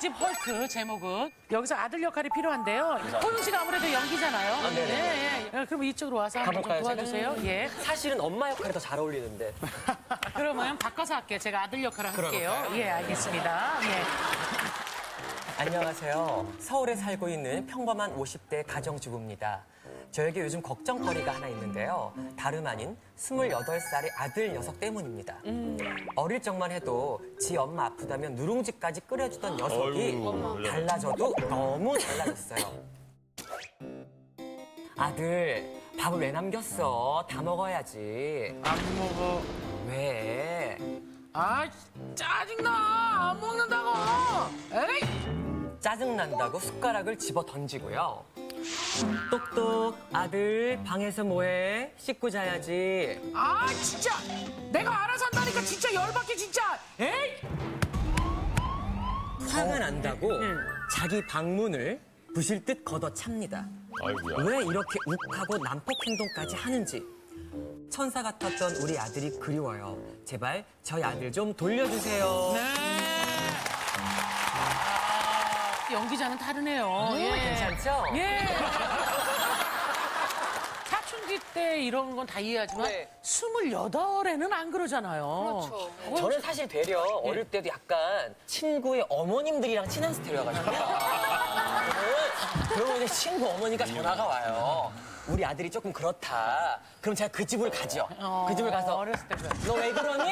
집 헐크 제목은 여기서 아들 역할이 필요한데요. 호영 씨가 아무래도 연기잖아요. 네네. 예. 그럼 이쪽으로 와서 한번 좀 가볼까요, 도와주세요. 예. 사실은 엄마 역할이 더 잘 어울리는데. 그러면 바꿔서 할게요. 제가 아들 역할을 할게요. 그럴까요? 예, 알겠습니다. 예. 안녕하세요. 서울에 살고 있는 평범한 50대 가정주부입니다. 저에게 요즘 걱정거리가 하나 있는데요. 다름 아닌 28살의 아들 녀석 때문입니다. 어릴 적만 해도 지 엄마 아프다면 누룽지까지 끓여주던 녀석이 아이고, 달라져도 너무 달라졌어요. 아들, 밥을 왜 남겼어? 다 먹어야지. 안 먹어. 왜? 아, 짜증나. 안 먹는다고. 에이. 짜증난다고 숟가락을 집어 던지고요. 똑똑, 아들, 방에서 뭐해? 씻고 자야지. 아, 진짜. 내가 알아서 한다니까 진짜 열받게 진짜. 에이. 화가 난다고 자기 방문을 부실 듯 걷어찹니다. 아이고야. 왜 이렇게 욱하고 난폭 행동까지 하는지. 천사 같았던 우리 아들이 그리워요. 제발 저희 아들 좀 돌려주세요. 네. 연기자는 다르네요. 예. 괜찮죠? 예. 사춘기 때 이런 건 다 이해하지만 네. 28에는 안 그러잖아요. 그렇죠. 저는 사실 되려 어릴 때도 약간 친구의 어머님들이랑 친한 스타일이어가지고. 그러면 이제 친구 어머니가 전화가 와요. 우리 아들이 조금 그렇다. 그럼 제가 그 집을 가죠. 그 집을 가서 어렸을 때 그래. 너 왜 그러니?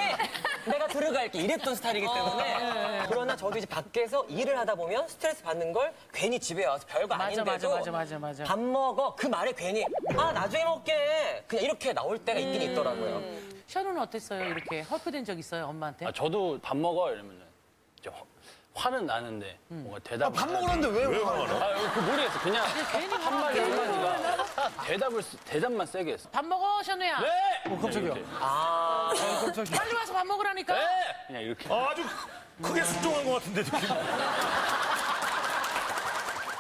내가 들어갈게. 이랬던 스타일이기 때문에. 그러나 저도 이제 밖에서 일을 하다 보면 스트레스 받는 걸 괜히 집에 와서 별거 맞아, 아닌데도 맞아. 밥 먹어. 그 말에 괜히 아 나중에 먹게. 그냥 이렇게 나올 때가 있긴 있더라고요. 션우는 어땠어요? 이렇게 헐크된 적 있어요, 엄마한테? 아, 저도 밥 먹어 이러면은 이제 화는 나는데 뭔가 대답. 밥 먹으라는데 왜 화가 나? 아, 그 모르겠어. 그냥 괜히 한마디 한마디가 대답만 세게 했어. 밥 먹어, 션우야. 네. 깜짝이야. 이렇게. 아 빨리 와서 밥 먹으라니까. 네. 그냥 이렇게. 아주 크게 순종한 것 같은데 느낌.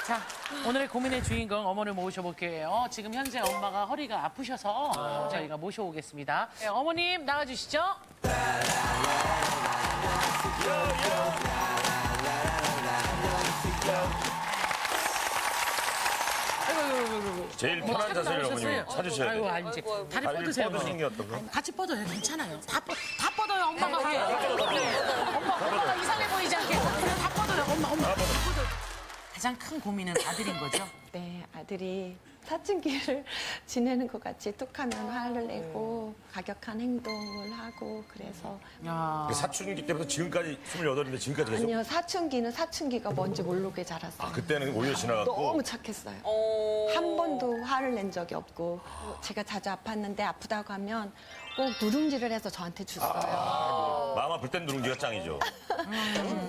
자, 오늘의 고민의 주인공 어머니를 모셔볼게요. 지금 현재 엄마가 허리가 아프셔서 저희가 모셔오겠습니다. 네, 어머님 나와주시죠. 아이고. 제일 편한 자세를 어머님 나오셨어요? 찾으셔야 아이고, 돼요. 아니지. 다리 다리를 뻗으세요. 뻗으시는 게 어떤가? 같이 뻗어요. 괜찮아요. 다 뻗어요. 엄마가 할게요. 네. 엄마가 이상해 보이지 않게. 다 뻗어요. 엄마. 다 뻗어요. 가장 큰 고민은 아들인 거죠? 네, 아들이 사춘기를 지내는 것 같이 툭하면 화를 내고 가격한 행동을 하고 그래서 야. 사춘기 때부터 지금까지 28인데 지금까지 계속. 아니요, 사춘기는 사춘기가 뭔지 모르게 자랐어요. 아 그때는 오히려 지나갔고. 너무 착했어요. 한 번도 화를 낸 적이 없고 제가 자주 아팠는데 아프다고 하면 꼭 누룽지를 해서 저한테 줬어요. 마음 아플 땐 누룽지가 짱이죠.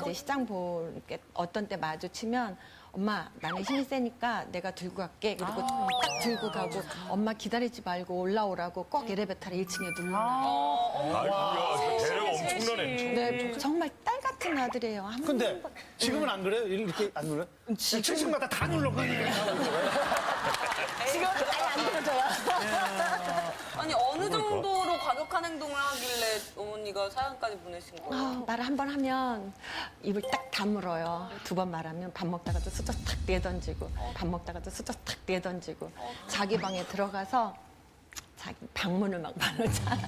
이제 시장 볼 때 어떤 때 마주치면 엄마 나는 힘이 세니까 내가 들고 갈게. 그리고 딱 들고 가고 엄마 기다리지 말고 올라오라고 꼭 엘리베이터를 1층에 눌러놔요. 아이고야 배려가 엄청나네. 네, 정말 딸 같은 아들이에요. 한 근데 번- 지금은 안 그래요? 이렇게 안 눌러요? 7층마다 다 눌렀거든요. 지금은 아예 안 들어줘요. 아니 어느 정도로 과격한 행동을 하길래 어머니가 사연까지 보내신 거예요? 말 한 번 하면 입을 딱 다물어요. 2번 말하면 밥 먹다가도 수저 탁 내던지고 밥 먹다가도 수저 탁 내던지고 자기 방에 들어가서 자기 방문을 막 말하잖아요.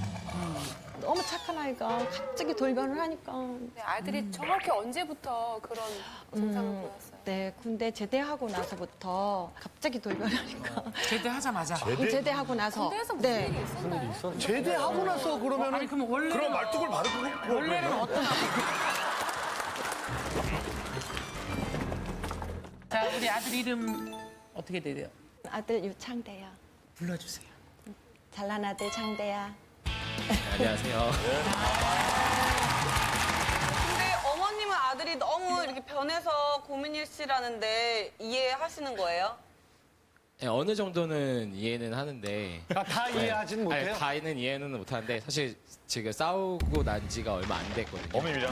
너무 착한 아이가 갑자기 돌변을 하니까 네, 아들이 정확히 언제부터 그런 증상을 보였어요? 네, 군대 제대하고 나서부터 갑자기 돌변하니까 제대하자마자. 제대하고 나서 군대에서 무슨 네. 일이 있었나요? 제대하고 나서 아니 그러면은 그럼 원래 그럼 말뚝을 바르고 원래는 어떤 자, 우리 아들 이름 어떻게 돼요? 아들 유창대요. 불러주세요. 잘난 아들 창대야. 안녕하세요. 근데 어머님은 아들이 너무 이렇게 변해서 고민일시라는데 이해하시는 거예요? 네, 어느 정도는 이해는 하는데 다 이해하진 못해요? 아니, 다는 이해는 못하는데 사실 지금 싸우고 난 지가 얼마 안 됐거든요. 어머님이랑.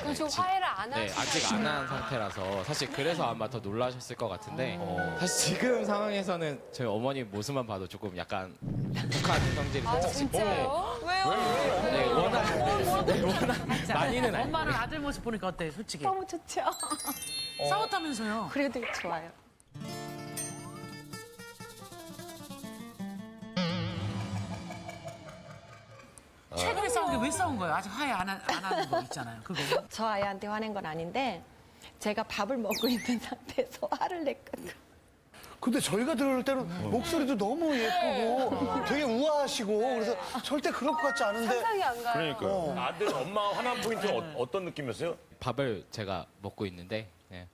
그럼 지금 화해를 안 네, 하시나요? 아직 안 한 상태라서 사실 그래서 아마 더 놀라셨을 것 같은데 사실 지금 상황에서는 저희 어머니 모습만 봐도 조금 약간 독한 성질이 살짝 있고 진짜요? 왜? 왜요? 네, 워낙 많이는 아니고. 엄마는 아들 모습 보니까 어때, 솔직히? 너무 좋죠. 싸웠다면서요? 그래도 좋아요. 최근에 싸운 게 왜 싸운 거예요? 아직 화해 안 하는 거 있잖아요. 그거. 저 아이한테 화낸 건 아닌데 제가 밥을 먹고 있는 상태에서 화를 냈거든요. 근데 저희가 들을 때는 목소리도 너무 예쁘고 되게 우아하시고 그래서 절대 그럴 것 같지 않은데 상상이 안 가요. 그러니까 아들 엄마 화난 포인트는 어떤 느낌이었어요? 밥을 제가 먹고 있는데 네.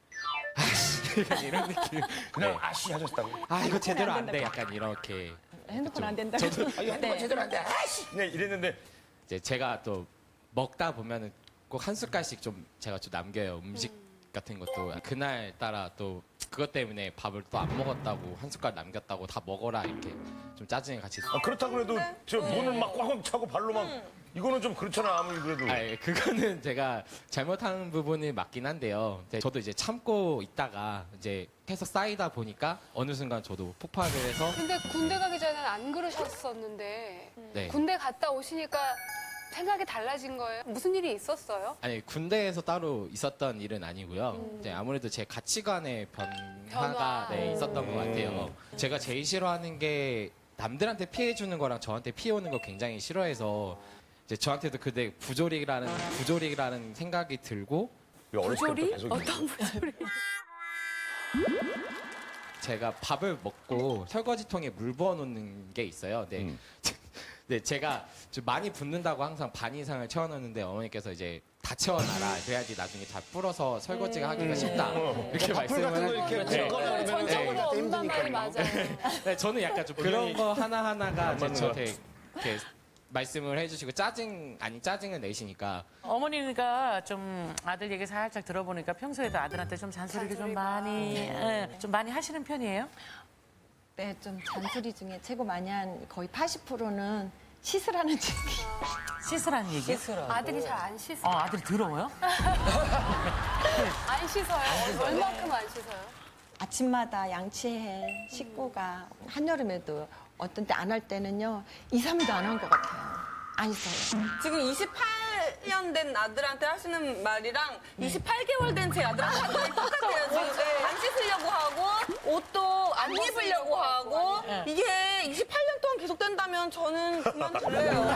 아씨 약간 이런 느낌. 그냥 네. 아씨 하셨다고. 아 이거 제대로 안 돼. 약간 이렇게. 핸드폰 안 된다고. 네. 제대로 안 돼. 아씨. 그냥 이랬는데 이제 제가 또 먹다 보면은 꼭 한 숟갈씩 좀 제가 좀 남겨요. 음식 같은 것도 그날 따라 또 그것 때문에 밥을 또 안 먹었다고 한 숟갈 남겼다고 다 먹어라 이렇게 좀 짜증이 같이. 그렇다고 해도 저 문을 막 꽉꽉 차고 발로 막 이거는 좀 그렇잖아 아무리 그래도. 아, 그거는 제가 잘못한 부분이 맞긴 한데요. 근데 저도 이제 참고 있다가 이제 계속 쌓이다 보니까 어느 순간 저도 폭발을 해서 근데 군대 가기 전에는 안 그러셨었는데 네. 군대 갔다 오시니까 생각이 달라진 거예요? 무슨 일이 있었어요? 아니 군대에서 따로 있었던 일은 아니고요. 이제 아무래도 제 가치관의 변화가 변화. 네, 있었던 것 같아요. 제가 제일 싫어하는 게 남들한테 피해 주는 거랑 저한테 피해 오는 거 굉장히 싫어해서 이제 저한테도 그때 부조리라는 생각이 들고 부조리? 어떤 부조리? 제가 밥을 먹고 설거지통에 물 부어 놓는 게 있어요. 네. 네, 제가 좀 많이 붓는다고 항상 반 이상을 채워놓는데 어머니께서 이제 다 채워놔라. 그래야지 나중에 잘 불어서 설거지가 하기가 쉽다. 이렇게 말씀을 같은 거 이렇게 네. 걷거나 그러면 전적으로 엄마 말이 맞아요. 네, 저는 약간 좀 그런 거 하나하나가 이제 맞는 저한테 이렇게 말씀을 해주시고 짜증을 내시니까 어머니가 좀 아들 얘기 살짝 들어보니까 평소에도 아들한테 좀 잔소리를 좀 많이 하시는 편이에요? 네, 좀 잔소리 중에 최고 많이 한 거의 80%는 씻으라는 얘기. 씻으라는 얘기? 아들이 잘 안 씻어요. 아들이 더러워요? 안 씻어요? 얼만큼 안 씻어요? 아침마다 양치해 씻고가 한여름에도 어떤 때 안 할 때는요 2, 3일도 안 한 것 같아요. 안 씻어요. 지금 28년 된 아들한테 하시는 말이랑 28개월 된 제 아들한테 하는 말이 똑같아요. 지금 안 씻으려고 하고 옷도 안 입으려고 하고 이게 28년 동안 계속된다면 저는 그만둘래요.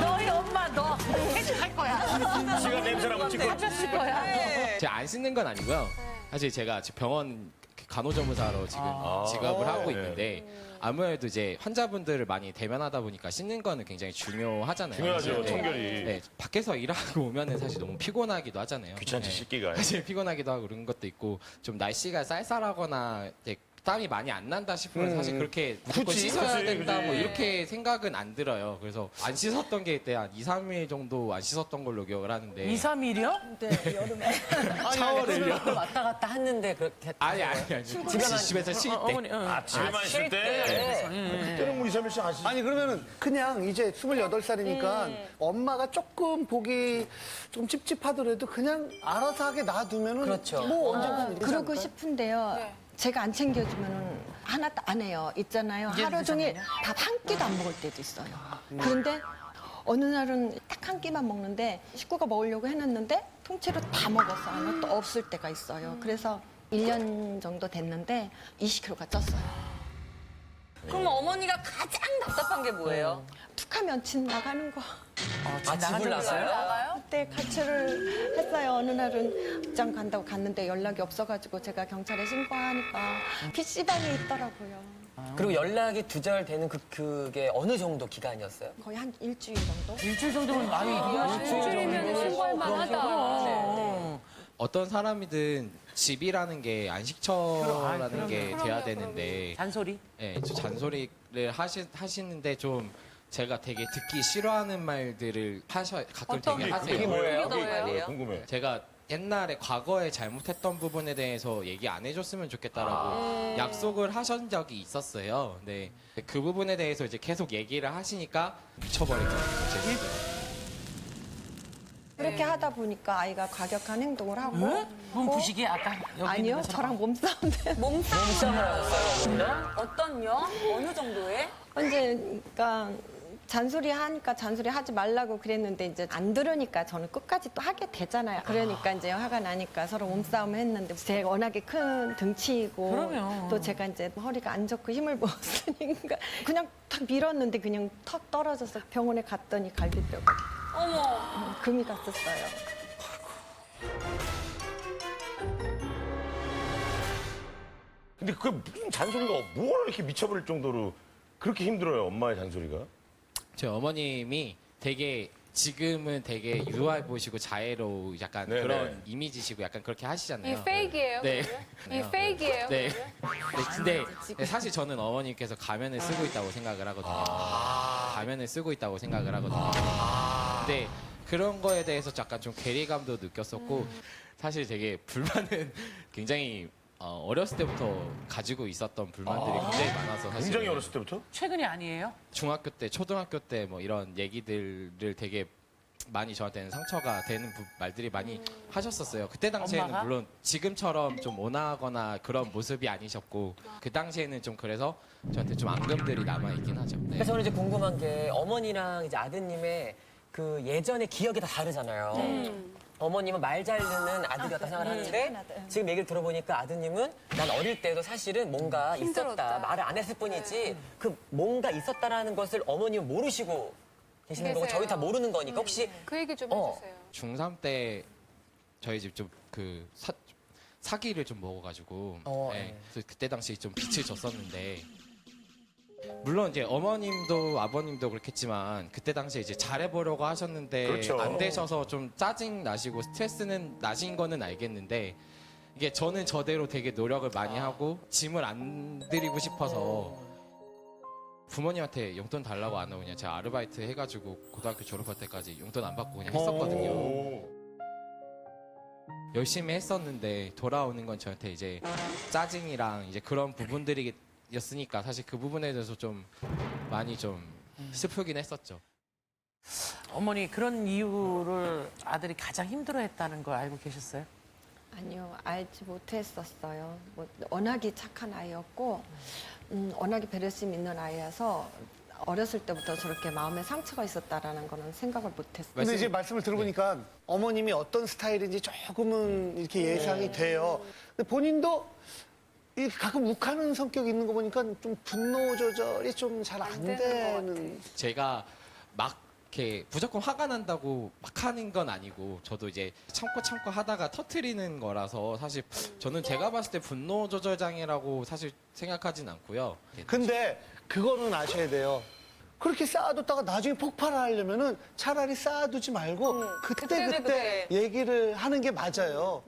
너희 엄마 너 해줄 거야. 지가 냄새나고 찍고 하셨을 거야. 제가 안 씻는 건 아니고요. 사실 제가 지금 병원 간호조무사로 지금 직업을 하고 있는데 아무래도 이제 환자분들을 많이 대면하다 보니까 씻는 거는 굉장히 중요하잖아요. 중요하죠, 네. 청결이. 네, 밖에서 일하고 오면은 사실 너무 피곤하기도 하잖아요. 귀찮지 네. 씻기가. 사실 피곤하기도 하고 그런 것도 있고 좀 날씨가 쌀쌀하거나 이제 땀이 많이 안 난다 싶으면 사실 그렇게 무조건 굳이, 씻어야 그치, 된다 그치. 뭐 이렇게 생각은 안 들어요. 그래서 안 씻었던 게 이때 한 2, 3일 정도 안 씻었던 걸로 기억을 하는데 2, 3일이요? 네, 여름에. 샤워를요? 왔다 갔다 했는데 그렇게 아니 집에서 쉴 때. 어머니, 집에만 있을 때 그때는 뭐 2, 3일씩 하시지. 아니 그러면은 그냥 이제 28살이니까 엄마가 조금 보기 좀 찝찝하더라도 그냥 알아서 하게 놔두면은 그렇죠. 뭐 언젠가 되지 그러고 않을까요? 싶은데요. 네. 제가 안 챙겨주면은 하나도 안 해요. 있잖아요. 하루 종일 밥 한 끼도 안 먹을 때도 있어요. 그런데 어느 날은 딱 한 끼만 먹는데 식구가 먹으려고 해놨는데 통째로 다 먹었어. 아마 또 없을 때가 있어요. 그래서 1년 정도 됐는데 20kg가 쪘어요. 그럼 어머니가 가장 답답한 게 뭐예요? 툭하면 집 나가는 거. 집을 나가요? 나가요? 그때 가출을 했어요. 어느 날은 직장 간다고 갔는데 연락이 없어가지고 제가 경찰에 신고하니까 PC방에 있더라고요. 그리고 연락이 두절되는 그게 어느 정도 기간이었어요? 거의 한 일주일 정도? 일주일 정도면 많이 일주일이면 신고할 만하다. 어떤 사람이든 집이라는 게 안식처라는 그럼요. 게 돼야 되는데 잔소리? 예, 저 잔소리를 하시는데 좀 제가 되게 듣기 싫어하는 말들을 가끔 되게 하세요. 그게 뭐예요? 그게 뭐예요? 궁금해. 제가 옛날에 과거에 잘못했던 부분에 대해서 얘기 안 해줬으면 좋겠다라고 약속을 하신 적이 있었어요. 근데 그 부분에 대해서 이제 계속 얘기를 하시니까 미쳐버리더라고요. 제 스스로. 그렇게 하다 보니까 아이가 과격한 행동을 하고 몸 부시기 아까 여기 아니요, 있는 것처럼? 저랑 몸싸움 돼. 몸싸움을 하셨어요? 어떤요? 어느 정도의? 이제 그러니까 잔소리 하니까 잔소리 하지 말라고 그랬는데 이제 안 들으니까 저는 끝까지 또 하게 되잖아요. 그러니까 이제 화가 나니까 서로 몸싸움을 했는데 제가 워낙에 큰 등치이고 그럼요. 또 제가 이제 허리가 안 좋고 힘을 못 쓰니까 그냥 탁 밀었는데 그냥 턱 떨어져서 병원에 갔더니 갈비뼈가 어머. 금이 갔었어요. 근데 그 무슨 잔소리가 뭘 이렇게 미쳐버릴 정도로 그렇게 힘들어요, 엄마의 잔소리가? 제 어머님이 되게 지금은 되게 유아해 보시고 자애로 약간 네네. 그런 이미지시고 약간 그렇게 하시잖아요. 이 페이크예요. 네. 이 페이크예요. 네. 근데 사실 저는 어머님께서 가면을 쓰고 있다고 생각을 하거든요. 가면을 쓰고 있다고 생각을 하거든요. 근데 그런 거에 대해서 약간 좀 괴리감도 느꼈었고 사실 되게 불만은 굉장히 어렸을 때부터 가지고 있었던 불만들이 굉장히 많아서 사실 굉장히 어렸을 때부터? 최근이 아니에요? 중학교 때, 초등학교 때 뭐 이런 얘기들을 되게 많이 저한테는 상처가 되는 말들이 많이 하셨었어요. 그때 당시에는 엄마가? 물론 지금처럼 좀 온화하거나 그런 모습이 아니셨고 그 당시에는 좀 그래서 저한테 좀 앙금들이 남아있긴 하죠. 네. 그래서 저는 이제 궁금한 게 어머니랑 이제 아드님의 그 예전의 기억이 다 다르잖아요. 어머님은 말 잘 듣는 아들이었다 생각을 하는데 지금 얘기를 들어보니까 아드님은 난 어릴 때도 사실은 뭔가 힘들었다. 있었다. 말을 안 했을 뿐이지 그 뭔가 있었다라는 것을 어머님은 모르시고 계시는 거고 계세요. 저희 다 모르는 거니까 혹시 그 얘기 좀 어. 해주세요. 중3 때 저희 집 좀 그 사기를 좀 먹어가지고 네. 그래서 그때 당시 좀 빛을 줬었는데 물론 이제 어머님도 아버님도 그렇겠지만 그때 당시에 이제 잘해보려고 하셨는데 그렇죠. 안 되셔서 좀 짜증 나시고 스트레스는 나신 거는 알겠는데 이게 저는 저대로 되게 노력을 많이 하고 짐을 안 드리고 싶어서 부모님한테 용돈 달라고 안 하고 그냥 제가 아르바이트 해가지고 고등학교 졸업할 때까지 용돈 안 받고 그냥 했었거든요. 오. 열심히 했었는데 돌아오는 건 저한테 이제 짜증이랑 이제 그런 부분들이었으니까 사실 그 부분에 대해서 좀 많이 좀 슬프긴 했었죠. 어머니 그런 이유를 아들이 가장 힘들어했다는 거 알고 계셨어요? 아니요, 알지 못했었어요. 뭐 워낙에 착한 아이였고, 워낙에 배려심 있는 아이여서 어렸을 때부터 저렇게 마음에 상처가 있었다라는 거는 생각을 못했어요. 근데 이제 말씀을 들어보니까 어머님이 어떤 스타일인지 조금은 이렇게 예상이 돼요. 근데 본인도 이렇게 가끔 욱하는 성격이 있는 거 보니까 좀 분노 조절이 좀 잘 안 되는. 제가 막 이렇게 무조건 화가 난다고 막 하는 건 아니고 저도 이제 참고 하다가 터트리는 거라서 사실 저는 제가 봤을 때 분노 조절 장애라고 사실 생각하진 않고요. 근데 그거는 아셔야 돼요. 그렇게 쌓아뒀다가 나중에 폭발을 하려면은 차라리 쌓아두지 말고 그때 얘기를 하는 게 맞아요.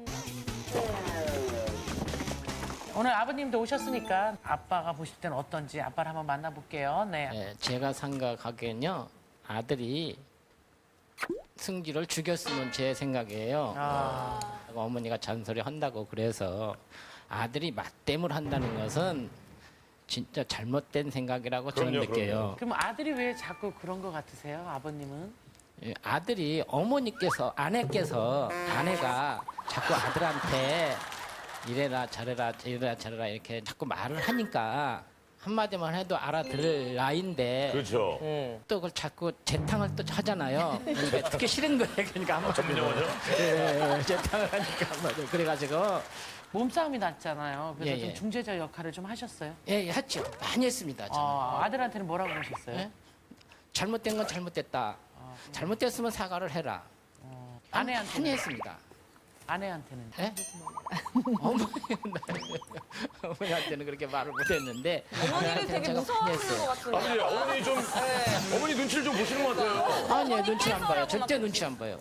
오늘 아버님도 오셨으니까 아빠가 보실 때는 어떤지 아빠를 한번 만나볼게요. 네. 예, 제가 생각하기엔요 아들이 승기를 죽였으면 제 생각이에요. 어머니가 잔소리 한다고 그래서 아들이 맞댐을 한다는 것은 진짜 잘못된 생각이라고 저는 그럼요, 느껴요. 그럼 아들이 왜 자꾸 그런 것 같으세요? 아버님은? 예, 아들이 어머니께서 아내가 자꾸 아들한테 이래라 저래라 이렇게 자꾸 말을 하니까 한마디만 해도 알아들을 나이인데 그렇죠. 또 그걸 자꾸 재탕을 또 하잖아요. 그러니까 듣기 싫은 거예요. 그러니까 한번 전문 용어죠? 재탕을 하니까 한마디. 그래가지고 몸싸움이 났잖아요. 그래서 예, 좀 예. 중재자 역할을 좀 하셨어요? 예, 했죠. 많이 했습니다. 저는. 아들한테는 뭐라고 그러셨어요? 예? 잘못된 건 잘못됐다. 잘못됐으면 사과를 해라. 많이 아내한테는? 했습니다. 아내한테는? 예? 어머니한테는 그렇게 말을 못했는데 어머니를 되게 제가 많이 무서워하시는 것 했어요. 같은데. 아버지, 어머니 좀, 어머니 눈치를 좀 보시는 것 같아요. 아니요, 눈치 안 봐요. 절대 눈치 안 봐요.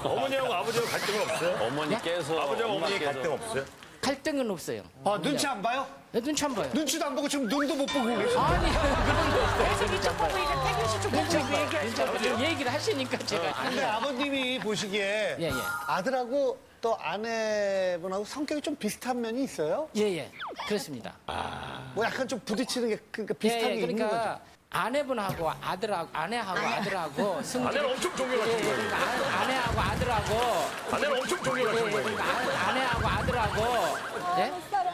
어머니하고 아버지하고 갈등은 없어요? 어머니께서 아버지하고 어머니 엄마께서 갈등 없어요? 갈등은 없어요. 눈치 안 봐요? 네, 눈치 안 봐요. 눈치도 안 보고 지금 눈도 못 보고 계세요. 아니, 그런 거 없어요. 계속 이쪽 보고 이제 태균 씨쪽 보고 이거 얘기하시죠. 얘기를 하시니까 제가. 근데 아버님이 보시기에 예, 예. 아들하고 또 아내분하고 성격이 좀 비슷한 면이 있어요? 예, 예. 그렇습니다. 뭐 약간 좀 부딪히는 게 그러니까 비슷한 게 있는 거죠. 그러니까 아내분하고 아내하고 아들하고 승질 아내는 엄청 존경하시는 거예요. 아내하고 아들하고 아내는 엄청 존경하시는 거예요. 아내하고 아들하고 네?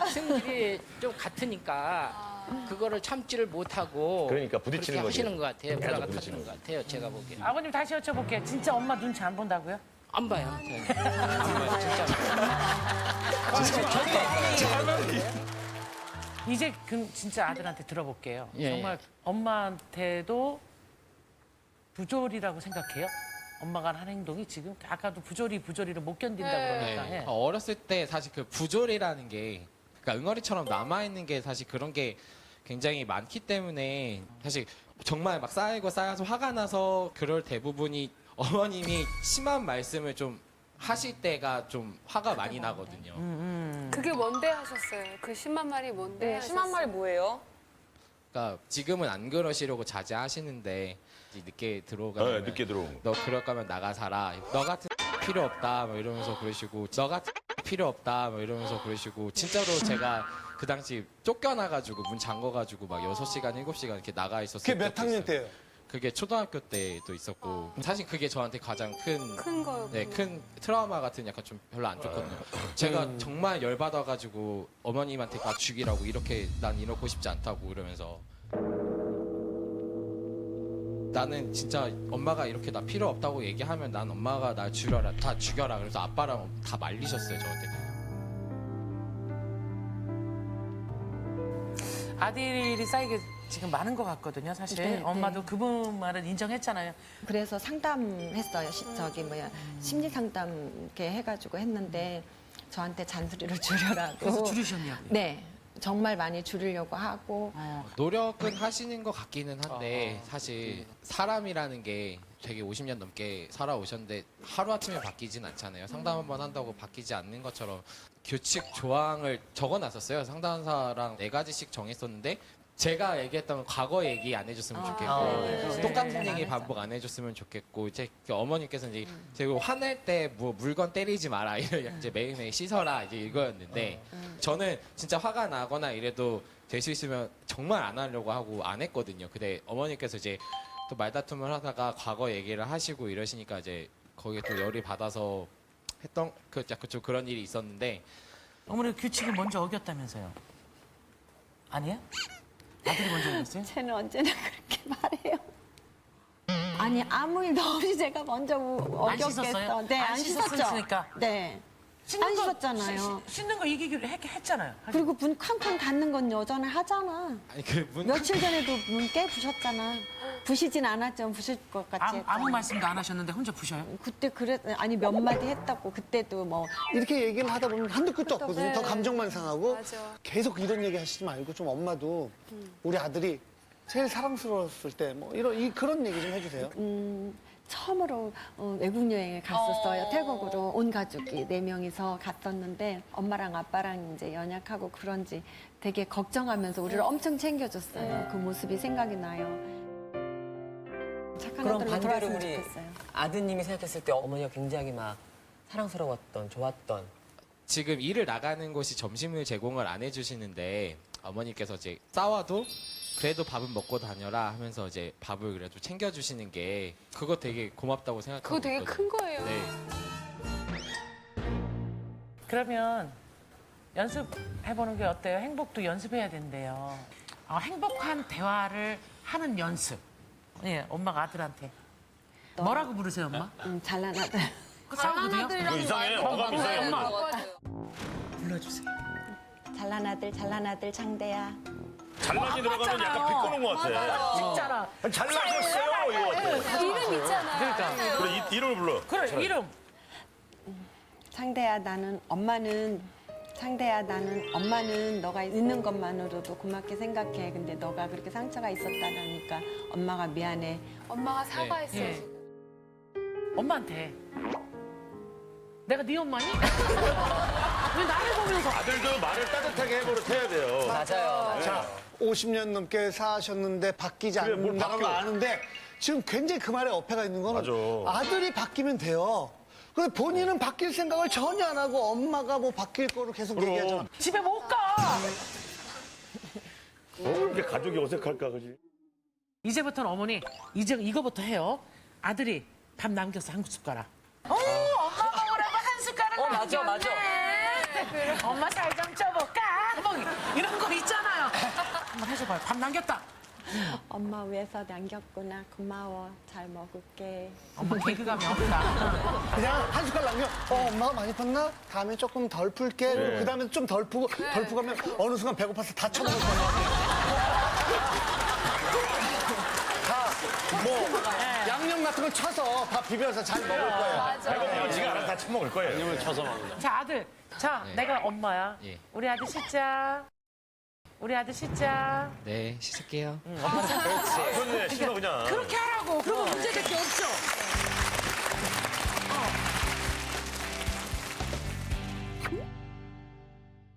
승질이 좀 같으니까 그거를 참지를 못하고 그러니까 부딪히는 그렇게 거죠. 하시는 것 같아요. 계속 불화가 부딪히는 타는 것 같아요. 제가 보기엔. 아버님 다시 여쭤볼게요. 진짜 엄마 눈치 안 본다고요? 안 봐요. 저는. 안 봐요. 진짜. 이제 진짜 아들한테 들어볼게요. 예, 정말 엄마한테도 부조리라고 생각해요? 엄마가 한 행동이 지금 아까도 부조리를 못 견딘다 그러니까. 네. 예. 어렸을 때 사실 그 부조리라는 게 그러니까 응어리처럼 남아있는 게 사실 그런 게 굉장히 많기 때문에 사실 정말 막 쌓여서 화가 나서 그럴 대부분이 어머님이 심한 말씀을 좀 하실 때가 좀 화가 많이 나거든요. 그게 뭔데 하셨어요? 그 심한 말이 뭔데? 네, 하셨어요? 심한 말이 뭐예요? 그러니까 지금은 안 그러시려고 자제하시는데 이제 늦게 들어오면 네, 늦게 들어오고. 너 그럴 거면 나가 살아. 너 같은 필요 없다. 뭐 이러면서 그러시고 너 같은 필요 없다. 뭐 이러면서 그러시고 진짜로 제가 그 당시 쫓겨나가지고 문 잠궈가지고 막 6시간, 7시간 이렇게 나가 있었어요. 그게 몇 학년 때예요? 그게 초등학교 때도 있었고 사실 그게 저한테 가장 큰 거였군요. 네, 큰 트라우마 같은 약간 좀 별로 안 좋거든요. 제가 정말 열받아가지고 어머님한테 나 죽이라고 이렇게 난 이러고 싶지 않다고 이러면서 나는 진짜 엄마가 이렇게 나 필요 없다고 얘기하면 난 엄마가 날 죽여라 다 죽여라 그래서 아빠랑 다 말리셨어요 저한테. 아들이 쌓이게 지금 많은 것 같거든요, 사실. 네, 엄마도 네. 그분 말을 인정했잖아요. 그래서 상담했어요. 심리 상담 이렇게 해가지고 했는데 저한테 잔소리를 줄여라고. 그래서 줄이셨냐고요? 네, 정말 많이 줄이려고 하고. 노력은 하시는 것 같기는 한데 사실 사람이라는 게 되게 50년 넘게 살아오셨는데 하루아침에 바뀌진 않잖아요. 상담 한 번 한다고 바뀌지 않는 것처럼 규칙 조항을 적어놨었어요. 상담사랑 4가지씩 정했었는데 제가 얘기했던 과거 얘기 안 해줬으면 좋겠고 똑같은 얘기 반복 안 해줬으면 좋겠고 이제 어머니께서 이제 제가 화낼 때 뭐 물건 때리지 마라 이제 매일매일 씻어라 이제 이거였는데 저는 진짜 화가 나거나 이래도 될 수 있으면 정말 안 하려고 하고 안 했거든요. 근데 어머니께서 이제 또 말다툼을 하다가 과거 얘기를 하시고 이러시니까 이제 거기에 또 열이 받아서 했던 그 약간 좀 그런 일이 있었는데 어머니 규칙을 먼저 어겼다면서요? 아니에요? 아들이 먼저 어겼어요? 쟤는 언제나 그렇게 말해요. 아니 아무 일도 없이 제가 먼저 안 씻었어요? 어겼겠어. 네, 안 안 씻었죠. 씻었으니까. 네, 안 씻었잖아요. 씻는 거 이기기로 했잖아요. 그리고 문 쾅쾅 닫는 건 여전히 하잖아. 아니 그문 며칠 전에도 문 깨 부셨잖아. 부시진 않았죠. 부실 것 같지. 아무 말씀도 안 하셨는데 혼자 부셔요? 그때 아니 몇 마디 했다고 그때도 뭐 이렇게 얘기를 하다 보면 한도 끝도 없거든요. 네. 더 감정만 상하고 맞아. 계속 이런 얘기 하시지 말고 좀 엄마도 우리 아들이 제일 사랑스러웠을 때 뭐 그런 얘기 좀 해주세요. 처음으로 외국 여행을 갔었어요. 태국으로 온 가족이 4명이서 갔었는데 엄마랑 아빠랑 이제 연약하고 그런지 되게 걱정하면서 우리를 엄청 챙겨줬어요. 그 모습이 생각이 나요. 착한 그럼 아들로 반대로 돌아왔으면 우리 좋겠어요. 아드님이 생각했을 때 어머니가 굉장히 막 사랑스러웠던, 좋았던. 지금 일을 나가는 곳이 점심을 제공을 안 해주시는데 어머니께서 이제 싸워도 그래도 밥은 먹고 다녀라 하면서 이제 밥을 그래도 챙겨주시는 게 그거 되게 고맙다고 생각하고 그거 되게 있거든요. 큰 거예요. 네. 그러면 연습해보는 게 어때요? 행복도 연습해야 된대요. 행복한 대화를 하는 연습. 예, 엄마가 아들한테. 뭐라고 부르세요, 엄마? 잘난 아들. 싸우거든요? 이거 이상해. 어감 이상해, 엄마. 불러주세요. 잘난 아들 장대야. 잘난이 들어가면 약간 비꼬는 것 같아. 진짜라. 잘나셨어요 이거 같아. 이름 있잖아. 그러니까. 그래 이름을 불러. 그래, 이름. 상대야 나는 엄마는 너가 있는 것만으로도 고맙게 생각해. 근데 너가 그렇게 상처가 있었다니까 엄마가 미안해. 엄마가 사과했어요. 예. 지금. 엄마한테. 내가 네 엄마니? 왜 나를 보면서. 아들도 말을 따뜻하게 해야 돼요. 맞아요. 자, 50년 넘게 사셨는데 바뀌지 그래, 뭘 않는다는 걸 바뀌어. 아는데 지금 굉장히 그 말에 어폐가 있는 거는 맞아. 아들이 바뀌면 돼요. 근데 본인은 바뀔 생각을 전혀 안 하고 엄마가 뭐 바뀔 거로 계속 그럼. 얘기하잖아. 집에 못 가. 왜 이렇게 가족이 어색할까 그지? 이제부터는 어머니 이거부터 해요. 아들이 밥 남겼어 한 숟가락. 엄마 먹으라고 한 숟가락 남겼네. 맞아. 엄마 살 좀 쪄볼까? 뭐 이런 거 있잖아요. 한번 해줘봐요. 밥 남겼다. 엄마 위해서 남겼구나. 고마워. 잘 먹을게. 엄마 개그감이 없다. 그냥 한 숟갈 남겨. 엄마가 많이 팠나? 다음에 조금 덜 풀게. 그 다음에 좀 덜 푸고 덜 푸고 하면 어느 순간 배고파서 다 쳐먹을 거야. 양념 같은 걸 쳐서 다 비벼서 잘 먹을 거예요. 배고프면 지가 알아서 다 처먹을 거예요. 양념을 쳐서 먹는다. 자 아들. 자 내가 엄마야. 예. 우리 아들 씻자. 우리 아들 씻자. 네, 씻을게요. 그렇지. 싫어 그냥. 그렇게 하라고. 그러면 문제될 게 없죠.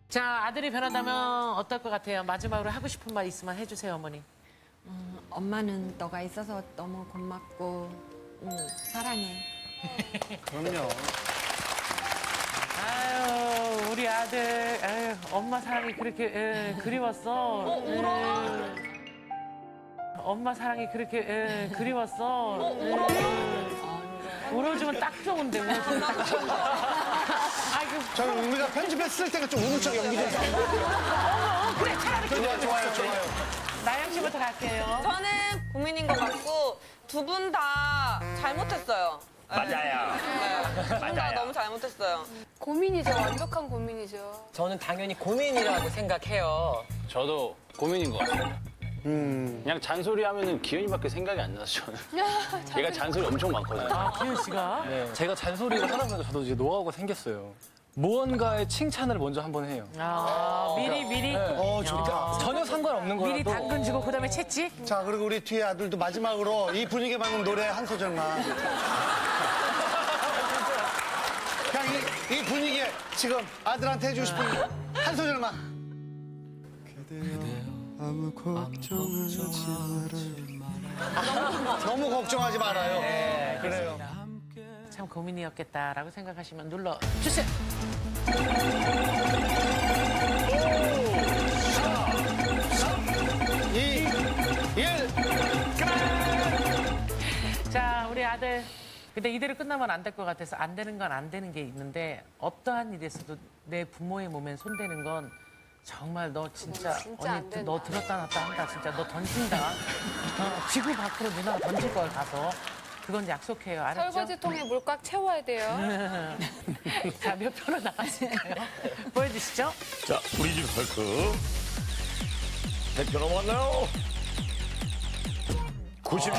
자 아들이 변한다면 어떨 것 같아요? 마지막으로 하고 싶은 말 있으면 해주세요 어머니. 엄마는 너가 있어서 너무 고맙고 사랑해. 그럼요. 아유 우리 아들 아유, 엄마 사랑이 그렇게 그리웠어. 엄마 사랑이 그렇게 그리웠어. 울어주면 딱 좋은데 울어주면 딱 좋은데. 아이고 저는 우리가 편집했을 때가 좀 우는 척 연기 좀. 그래 차라리 그거 좋아요. 나영 씨부터 갈게요. 저는 고민인 것 같고 두 분 다 잘못했어요. 맞아요. 두 분 다 맞아요. 너무 잘못했어요. 고민이죠. 완벽한 고민이죠. 저는 당연히 고민이라고 생각해요. 저도 고민인 것 같아요. 그냥 잔소리 하면은 기현이밖에 생각이 안 나서 저는. 얘가 잔소리 엄청 많거든요. 아 기현 씨가 제가 잔소리를 하다 저도 이제 노하우가 생겼어요. 무언가의 칭찬을 먼저 한번 해요. 아 미리 좋다. 전혀 상관없는 미리 거라도 당근 주고 그다음에 채찍. 자, 그리고 우리 뒤에 아들도 마지막으로 이 분위기에 맞는 노래 한 소절만. 그냥 이 분위기에 지금 아들한테 해주고 싶은 한 소절만. 아무 걱정하지 말아요. 너무 걱정하지 말아요. 그래요. 참 고민이었겠다라고 생각하시면 눌러 주세요. 2, 1. 자 우리 아들. 근데 이대로 끝나면 안 될 것 같아서 안 되는 건 안 되는 게 있는데 어떠한 일에서도 내 부모의 몸에 손대는 건 정말 너 진짜 진짜 안 언니 된다. 너 들었다 놨다 한다 진짜 너 던진다. 지구 밖으로 누나가 던질 걸 가서 그건 약속해요. 알았죠? 설거지통에 물 꽉 채워야 돼요. 자 몇 표로 나갔을까요? 보여주시죠. 자, 우리 집 헐크. 100표 넘어갔나요? 96.